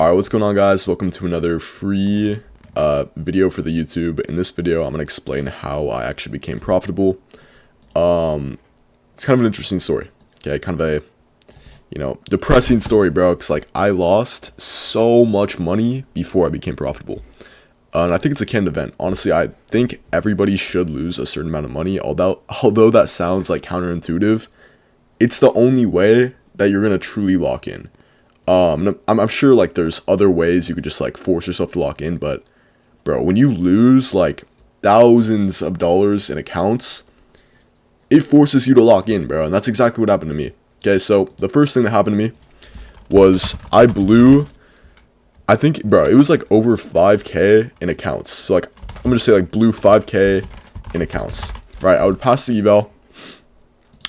Alright, what's going on, guys? Welcome to another free video for the YouTube. In this video, I'm going to explain how I actually became profitable. It's kind of an interesting story, okay? Kind of a, depressing story, bro, because, I lost so much money before I became profitable. And I think it's a canned event. Honestly, I think everybody should lose a certain amount of money, although that sounds, counterintuitive. It's the only way that you're going to truly lock in. I'm sure there's other ways you could just force yourself to lock in, but bro, when you lose thousands of dollars in accounts, it forces you to lock in, bro, and that's exactly what happened to me. Okay, so the first thing that happened to me was I blew, I think, bro, it was over 5k in accounts. So I'm gonna say blew 5k in accounts, right? I would pass the eval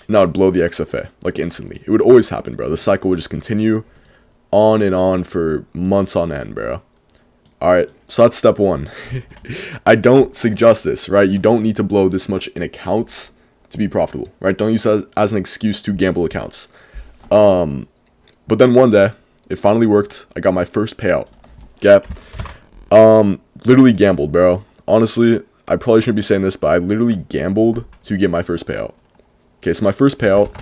and I would blow the XFA instantly. It would always happen, bro. The cycle would just continue on and on for months on end, bro. Alright, so that's step one. I don't suggest this, right? You don't need to blow this much in accounts to be profitable, right? Don't use that as an excuse to gamble accounts. But then one day, it finally worked. I got my first payout. Okay? Literally gambled, bro. Honestly, I probably shouldn't be saying this, but I literally gambled to get my first payout. Okay, so my first payout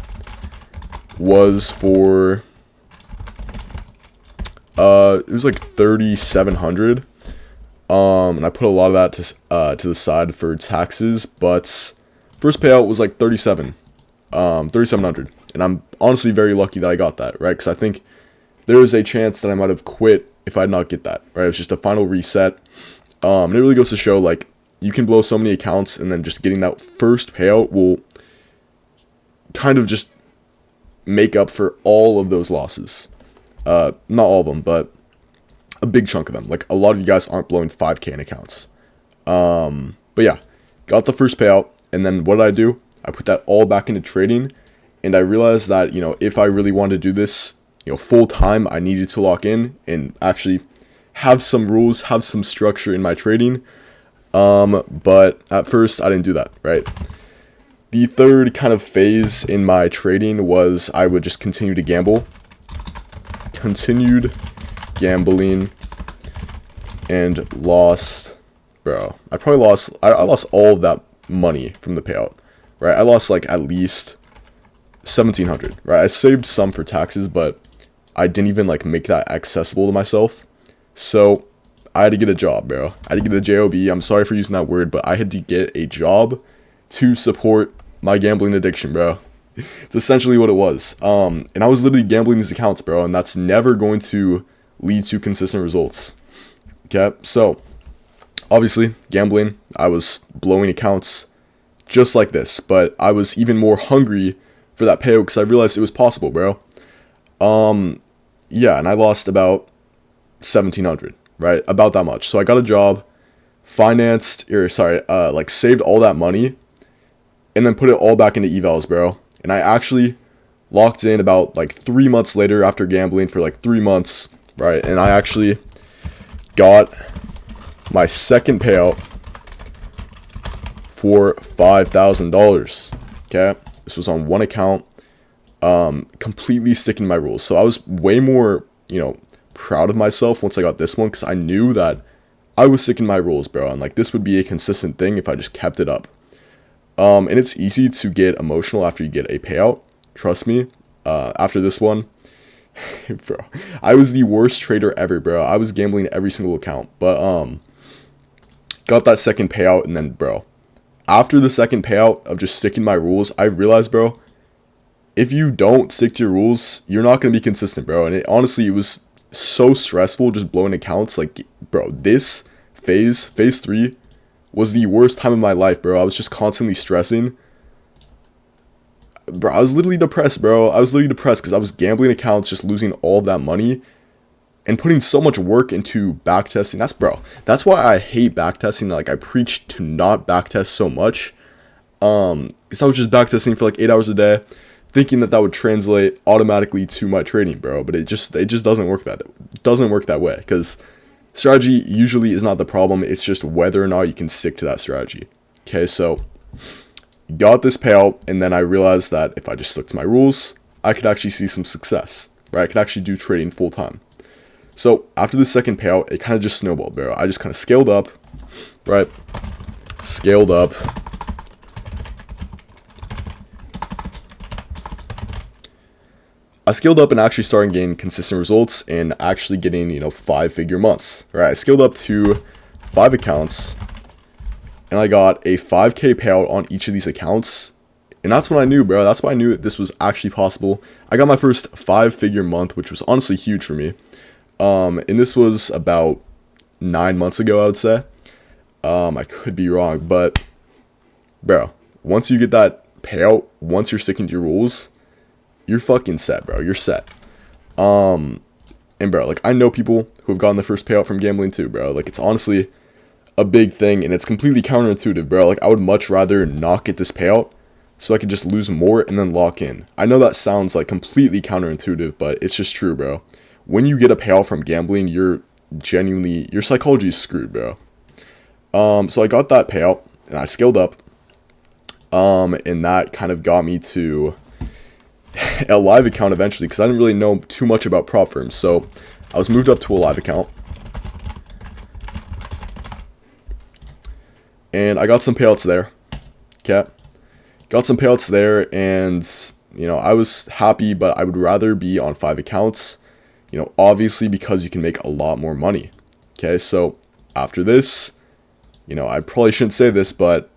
was for it was 3,700, and I put a lot of that to the side for taxes, but first payout was 3,700, and I'm honestly very lucky that I got that, right? Because I think there is a chance that I might have quit if I did not get that, right? It was just a final reset, and it really goes to show you can blow so many accounts, and then just getting that first payout will kind of just make up for all of those losses. Not all of them, but a big chunk of them. A lot of you guys aren't blowing 5k in accounts. But yeah, got the first payout, and then what did I do? I put that all back into trading, and I realized that, if I really wanted to do this, full time, I needed to lock in and actually have some rules, have some structure in my trading. But at first I didn't do that, right? The third kind of phase in my trading was I would just continue to gamble. Continued gambling and lost, bro. I lost all of that money from the payout, right? I lost at least 1,700, right? I saved some for taxes, but I didn't even make that accessible to myself. So I had to get a job, bro. I had to get a job. I'm sorry for using that word, but I had to get a job to support my gambling addiction, bro. It's essentially what it was. And I was literally gambling these accounts, bro, and that's never going to lead to consistent results. Okay, so obviously gambling, I was blowing accounts just like this, but I was even more hungry for that payout because I realized it was possible, bro. Yeah, and I lost about 1,700, right? About that much. So I got a job, saved all that money, and then put it all back into evals, bro. And I actually locked in about 3 months later after gambling for 3 months, right? And I actually got my second payout for $5,000. Okay, this was on one account, completely sticking to my rules. So I was way more, proud of myself once I got this one because I knew that I was sticking to my rules, bro. And this would be a consistent thing if I just kept it up. And it's easy to get emotional after you get a payout. Trust me. After this one, bro, I was the worst trader ever, bro. I was gambling every single account, but got that second payout, and then, bro, after the second payout of just sticking my rules, I realized, bro, if you don't stick to your rules, you're not gonna be consistent, bro. And it was so stressful just blowing accounts. Bro, this phase 3. Was the worst time of my life, bro. I was just constantly stressing. Bro, I was literally depressed, bro. I was literally depressed because I was gambling accounts, just losing all that money and putting so much work into backtesting. That's why I hate backtesting. I preach to not backtest so much. Because I was just backtesting for 8 hours a day, thinking that would translate automatically to my trading, bro. But it just doesn't work that way because strategy usually is not the problem. It's just whether or not you can stick to that strategy. Okay, so got this payout, and then I realized that if I just stuck to my rules, I could actually see some success, right? I could actually do trading full time. So after the second payout, it kind of just snowballed, bro. I just kind of scaled up, right? Scaled up. I scaled up and actually started getting consistent results and actually getting, 5-figure months, right? I scaled up to 5 accounts and I got a 5K payout on each of these accounts. And that's when I knew, bro. That's why I knew this was actually possible. I got my first 5-figure month, which was honestly huge for me. And this was about 9 months ago, I would say. I could be wrong, but bro, once you get that payout, once you're sticking to your rules, you're fucking set, bro. You're set. And bro, like, I know people who have gotten the first payout from gambling too, bro. Like, it's honestly a big thing, and it's completely counterintuitive, bro. Like, I would much rather not get this payout so I could just lose more and then lock in. I know that sounds like completely counterintuitive, but it's just true, bro. When you get a payout from gambling, your psychology is screwed, bro. So I got that payout and I scaled up. And that kind of got me to a live account eventually, because I didn't really know too much about prop firms. So I was moved up to a live account. And I got some payouts there. Okay. Got some payouts there, and, I was happy, but I would rather be on 5 accounts, obviously because you can make a lot more money. Okay, so after this, I probably shouldn't say this, but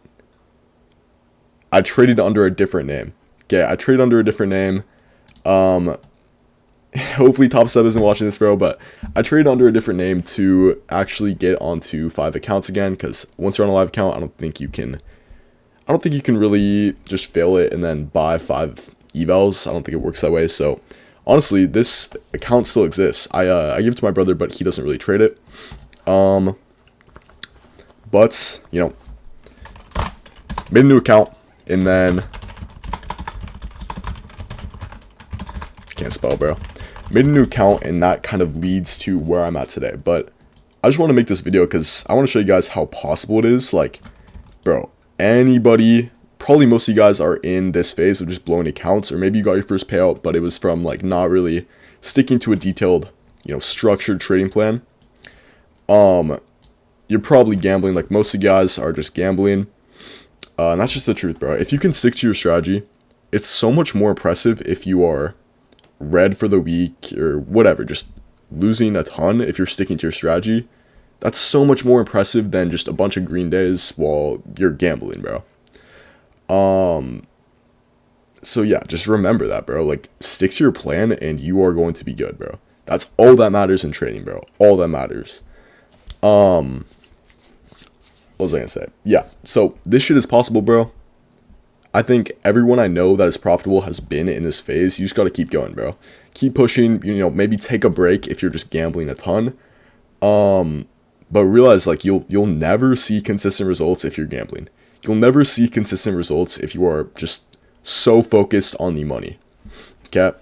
I traded under a different name. Okay, I traded under a different name. Hopefully Top Step isn't watching this, bro, but I traded under a different name to actually get onto 5 accounts again, because once you're on a live account, I don't think you can really just fail it and then buy 5 evals. I don't think it works that way. So honestly, this account still exists. I give it to my brother, but he doesn't really trade it. But, made a new account, and then can't spell, bro. Made a new account, and that kind of leads to where I'm at today. But I just want to make this video because I want to show you guys how possible it is. Like, bro, anybody, probably most of you guys are in this phase of just blowing accounts, or maybe you got your first payout, but it was from like not really sticking to a detailed, structured trading plan. You're probably gambling, like most of you guys are just gambling. And that's just the truth, bro. If you can stick to your strategy, it's so much more impressive if you are red for the week or whatever, just losing a ton if you're sticking to your strategy. That's so much more impressive than just a bunch of green days while you're gambling, bro. So yeah, just remember that, bro. Like, stick to your plan and you are going to be good, bro. That's all that matters in trading, bro. All that matters. What was I gonna say? Yeah, so this shit is possible, bro. I think everyone I know that is profitable has been in this phase. You just gotta keep going, bro. Keep pushing, maybe take a break if you're just gambling a ton. But realize, like, you'll never see consistent results if you're gambling. You'll never see consistent results if you are just so focused on the money. Okay?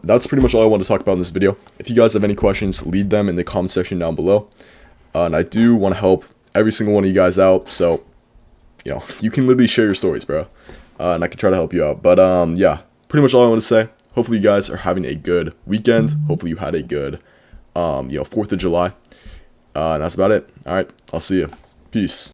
That's pretty much all I want to talk about in this video. If you guys have any questions, leave them in the comment section down below. And I do want to help every single one of you guys out, so, you can literally share your stories, bro. And I can try to help you out. But, yeah, pretty much all I want to say. Hopefully you guys are having a good weekend. Hopefully you had a good, 4th of July. And that's about it. All right, I'll see you. Peace.